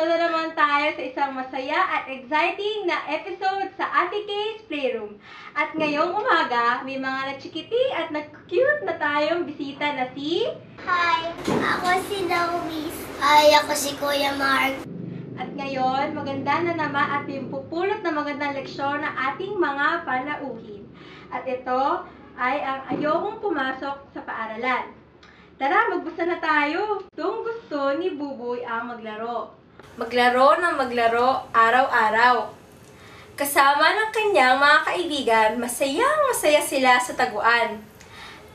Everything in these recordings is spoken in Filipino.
Ito na naman tayo sa isang masaya at exciting na episode sa Ate Kay's Playroom. At ngayong umaga, may mga natsikiti at nag-cute na tayong bisita na si... Hi, ako si Louise. Hi, ako si Kuya Mark. At ngayon, maganda na naman at yung pupulot na magandang leksyon na ating mga panauhin. At ito ay ang ayokong pumasok sa paaralan. Tara, magbasa na tayo. Itong gusto ni Buboy ang maglaro. Maglaro ng maglaro araw-araw. Kasama ng kanyang mga kaibigan, masaya sila sa taguan.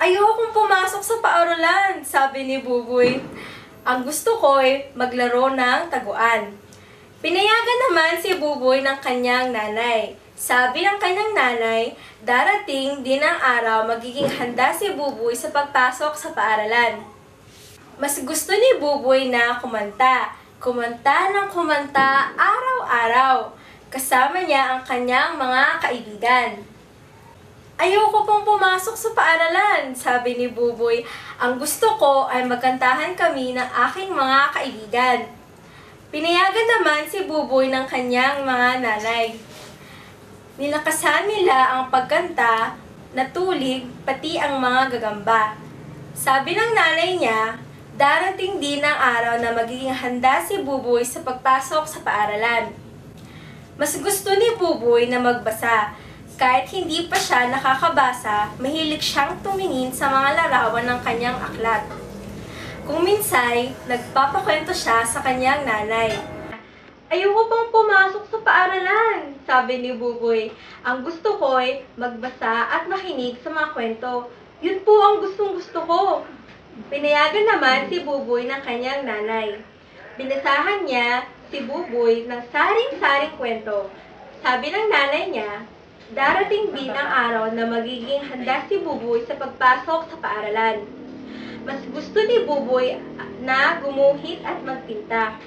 Ayokong pumasok sa paaralan, sabi ni Buboy. Ang gusto ko ay maglaro ng taguan. Pinayagan naman si Buboy ng kanyang nanay. Sabi ng kanyang nanay, darating din ang araw magiging handa si Buboy sa pagpasok sa paaralan. Mas gusto ni Buboy na kumanta. Kumanta ng kumanta araw-araw. Kasama niya ang kanyang mga kaibigan. Ayoko pong pumasok sa paaralan, sabi ni Buboy. Ang gusto ko ay magkantahan kami ng aking mga kaibigan. Pinayagan naman si Buboy ng kanyang mga nanay. Nilakasan nila ang pagkanta, natulig, pati ang mga gagamba. Sabi ng nanay niya, darating din ang araw na magiging handa si Buboy sa pagpasok sa paaralan. Mas gusto ni Buboy na magbasa. Kahit hindi pa siya nakakabasa, mahilig siyang tumingin sa mga larawan ng kanyang aklat. Kung minsay, nagpapakwento siya sa kanyang nanay. Ayoko pang pumasok sa paaralan, sabi ni Buboy. Ang gusto ko ay magbasa at makinig sa mga kwento. Yun po ang gustong-gusto ko. Pinayagan naman si Buboy ng kanyang nanay. Binasahan niya si Buboy ng saring-saring kwento. Sabi ng nanay niya, darating din ang araw na magiging handa si Buboy sa pagpasok sa paaralan. Mas gusto ni Buboy na gumuhit at magpinta.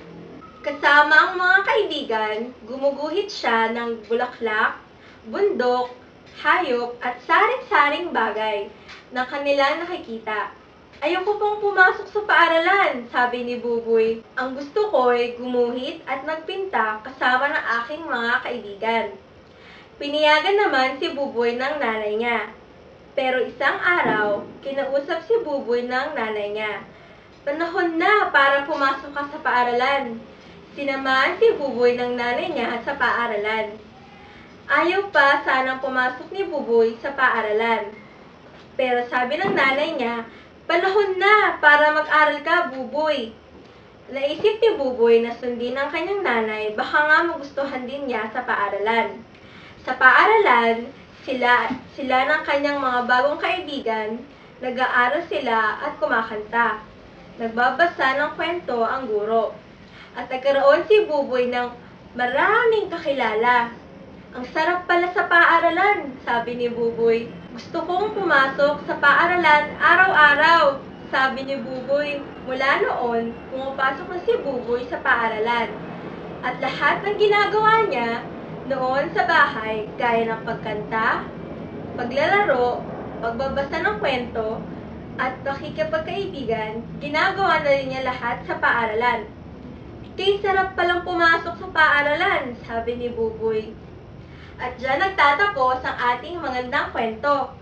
Kasama ang mga kaibigan, gumuguhit siya ng bulaklak, bundok, hayop at saring-saring bagay na kanilang nakikita. Ayoko pong pumasok sa paaralan, sabi ni Buboy. Ang gusto ko ay gumuhit at magpinta kasama ng aking mga kaibigan. Pinayagan naman si Buboy ng nanay niya. Pero isang araw, kinausap si Buboy ng nanay niya. Panahon na para pumasok ka sa paaralan. Sinamahan si Buboy ng nanay niya sa paaralan. Ayaw pa sanang pumasok ni Buboy sa paaralan. Pero sabi ng nanay niya, panahon na para mag-aral ka, Buboy. Naisip ni Buboy na sundin ang kanyang nanay, baka nga magustuhan din niya sa paaralan. Sa paaralan, sila ng kanyang mga bagong kaibigan, nag-aaral sila at kumakanta. Nagbabasa ng kwento ang guro. At nagkaroon si Buboy ng maraming kakilala. Ang sarap pala sa paaralan, sabi ni Buboy. Gusto kong pumasok sa paaralan araw-araw, sabi ni Buboy. Mula noon, pumapasok na si Buboy sa paaralan. At lahat ng ginagawa niya noon sa bahay, gaya ng pagkanta, paglalaro, pagbabasa ng kwento, at pakikipagkaibigan, ginagawa na rin niya lahat sa paaralan. Kay sarap palang pumasok sa paaralan, sabi ni Buboy. At dyan nagtatapos ang ating magandang kwento.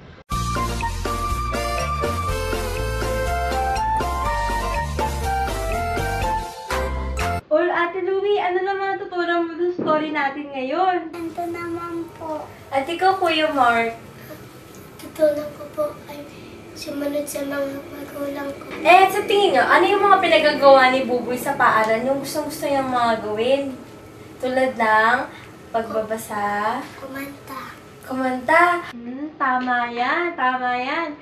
Ate Louie, ano naman tutunan mo sa story natin ngayon? Ito naman po. At ikaw, Kuya Mark? Tutunan ko po ay sumunod sa mga magulang ko. Sa tingin nyo, ano yung mga pinagagawa ni Buboy sa paaralan? Yung gusto niyang mga gawin? Tulad ng pagbabasa? Kumanta? Tama yan, tama yan.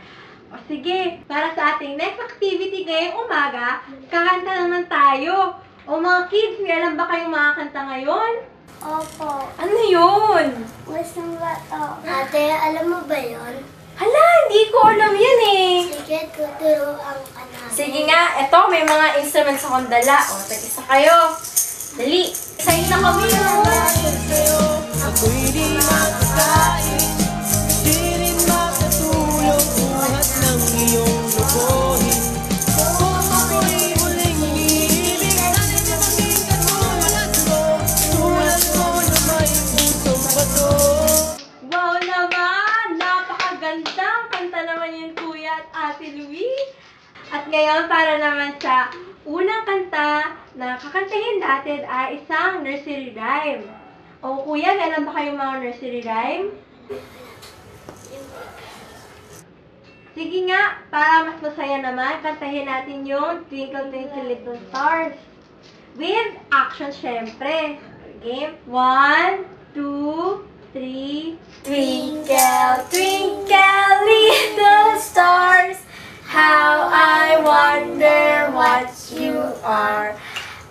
O sige, para sa ating next activity ngayong umaga, kakanta naman tayo. O mga kids, may alam ba kayong mga kanta ngayon? Opo. Ano yun? Gustong bato. Ate, alam mo ba yun? Hala, hindi ko alam yan eh. Sige, tuturuan ka namin. Sige nga, eto, may mga instruments akong dala. O, tag-isa kayo. Dali. Isayin na kami. Ako'y di makakain, di rin makatulog buhat ng iyong lukohin. Kung ako'y muling iibig, maging katulad ngayon, para naman sa unang kanta na kakantahin natin ay isang nursery rhyme. O kuya, meron ba kayong mga nursery rhyme? Sige nga, para mas masaya naman, kantahin natin yung Twinkle Twinkle Little Stars. With action, syempre. Game. 1, 2, 3. Twinkle, twinkle, little stars, how I wonder what you are.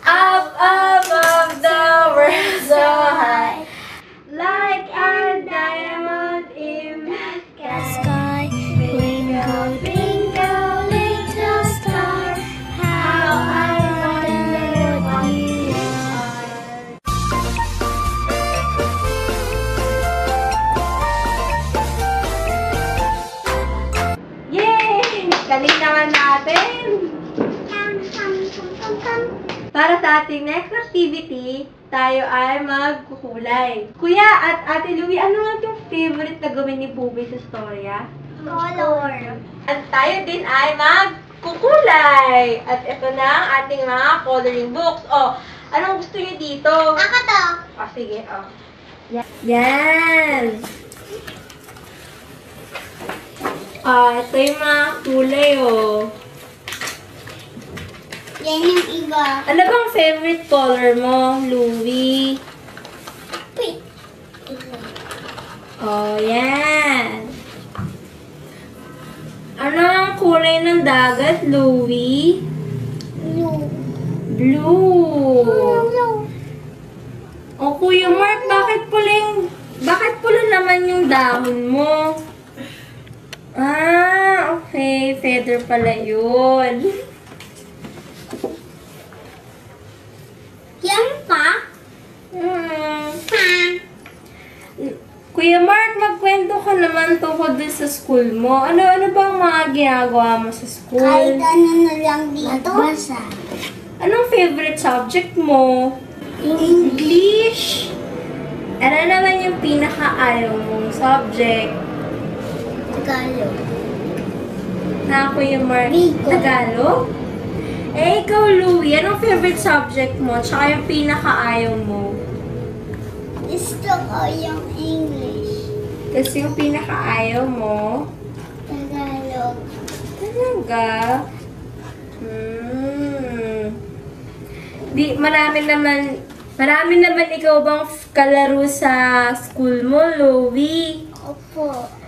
Up above the world so high, Like a diamond in the sky. sky. Twinkle, twinkle, little star, how I wonder what you are. Yay! Galing naman natin! Para sa ating next activity, tayo ay magkukulay. Kuya at Ate Louie, ano ang yung favorite na gawin ni Bubay sa storya? Color. At tayo din ay magkukulay. At ito na ang ating mga coloring books. O, anong gusto niyo dito? Ako to. O, sige. O. Yan! Ito yung mga kulay, oh. Yan yung iba. Ano bang favorite color mo, Louie? Pink. Oh, yan. Ano ang kulay ng dagat, Louie? Blue. Blue. Blue. O, Kuya Mark, bakit pula naman yung dahon mo? Ah, okay. Feather pala yun. Yan pa. Kuya Mark, magkwento ka naman tungkol din sa school mo. Ano ba ang mga ginagawa mo sa school? Kahit ano na lang dito. Magbasa. Anong favorite subject mo? English. Ano naman yung pinaka-ayaw mong subject? Tagalog. Na Kuya Mark? Rico. Tagalog? Eh, ikaw, Louie, anong favorite subject mo? Tsaka yung pinaka-ayaw mo? Gusto ko yung English. Kasi yung pinaka-ayaw mo? Tagalog. Talaga? Marami naman ikaw bang kalaro sa school mo, Louie? Opo.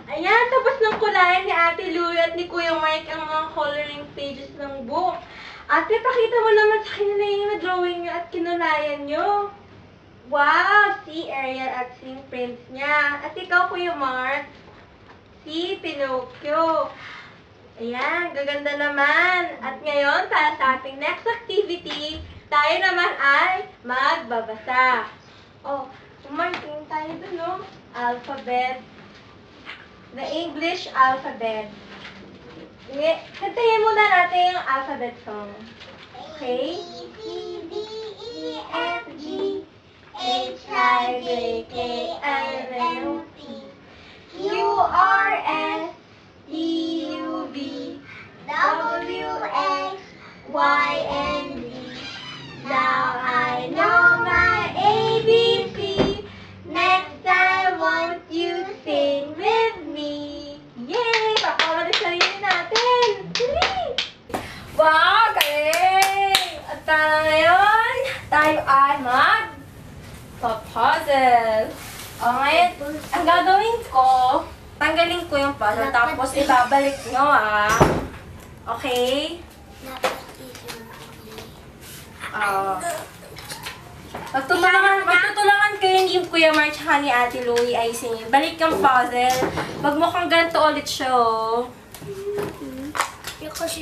Ayan, tapos ng kulayan ni Ate Louie at ni Kuya Mike ang mga coloring pages ng book. Ate, pakita mo naman sa kanila yung na-drawing nyo at kinulayan nyo. Wow! Si Ariel at si Prince niya. At ikaw, Kuya Mark, si Pinocchio. Ayan, gaganda naman. At ngayon, para sa ating next activity, tayo naman ay magbabasa. Oh, umarting tayo dun, no? Alphabet. The English alphabet. Kantahin muna natin yung alphabet song. Okay? C, D, E, F, G, H, I, J, K, L, M, N, Q, R, S, T, U, V, W, X, Y, and Z. Now I know my ABC. Next time, won't you sing with me? Yay! Papawa na sarili natin! Yay! Wow! Galing! At para ngayon, tayo ay mag-puzzle. O ngayon, ang gagawin ko, tanggalin ko yung puzzle, tapos ibabalik nyo Okay? Magtutulungan kayo ni Kuya Mark tsaka ni Ate Louie ay singin. Balik yung puzzle. Magmukhang ganito ulit siya, oh. Yung kasi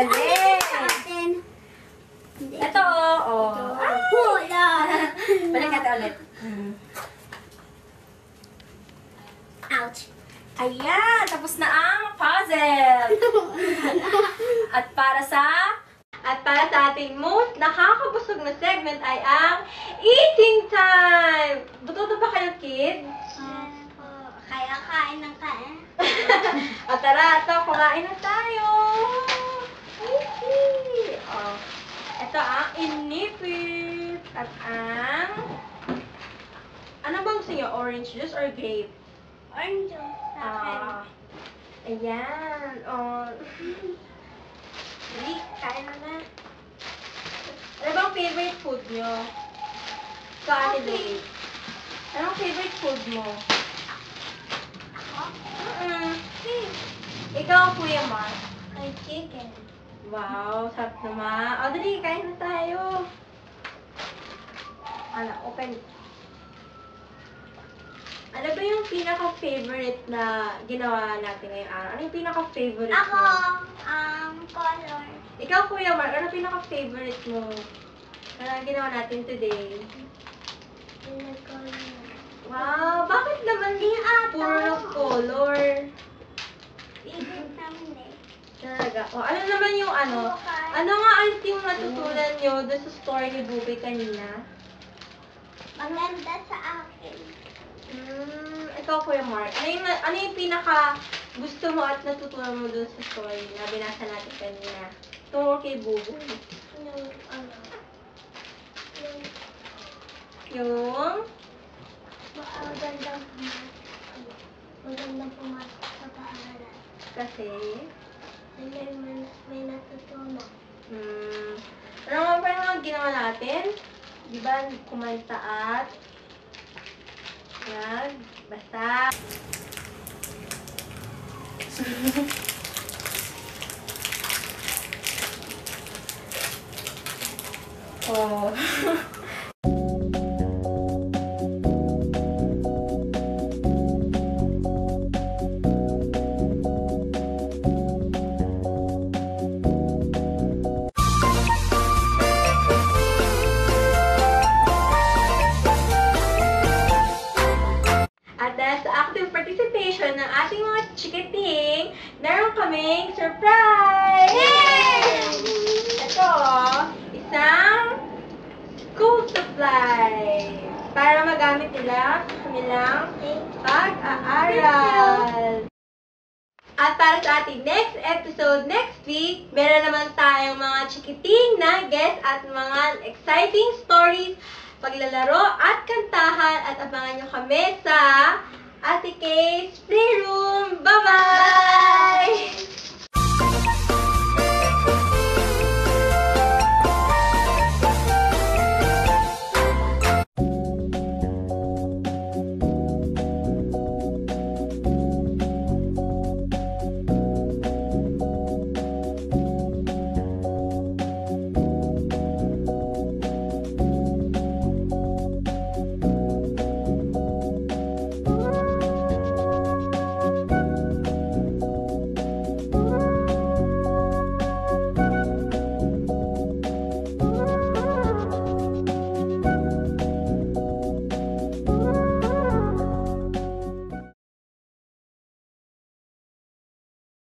Galing! Atin. Ito, oh. Wala. Balik natin ulit. Ouch. Ayan! Tapos na ang puzzle! At para sa ating most nakakabusog na segment ay ang eating time! Buto ba kayo, kids? Kaya kain ng kain. O tara, ito, kumain na tayo! Easy! O, ito ang inipit! At ang... Ano bang gusto nyo? Orange juice or grape? Orange juice sa akin. Ayan. Oh. Dali, kain na na. Ano bang favorite food nyo? Ikaw, Ate Okay. Dave. Anong favorite food mo? Ako? Ikaw, Kuya Mark. Ay, chicken. Wow, sarap naman. O, dali, kain na tayo. Ano, open. Ano ba yung pinaka-favorite na ginawa natin ngayong araw? Ano yung pinaka-favorite Ako, mo? color. Ikaw, Kuya Mark, ano pinaka-favorite mo? Ano ang ginawa natin today? Color. Wow, bakit naman puro color? Favorite namin eh. Talaga. O, ano naman yung ano? Ano nga ulit yung natutunan nyo doon sa story ni Bubi kanina? Maganda sa akin. Ikaw, Kuya Mark, ano yung pinaka gusto mo at natutunan mo doon sa story na binasa natin kanina? Tungkol kay Bubu. Yung ano? Yung... Magandang pumasok sa paaralan. Kasi... May natutunan. Ano nga pa yung mga ginawa natin? Di ba, kumanta at basta. Oh. At dahil sa active participation ng ating mga chikating, meron kaming surprise! Yay! Ito, isang school supply para magamit nila sa kanilang pag-aaral. At para sa ating next episode next week, meron naman tayong mga chikiting na guests at mga exciting stories, paglalaro at kantahan, at abangan nyo kami sa Ate Kay's Playroom. Bye-bye!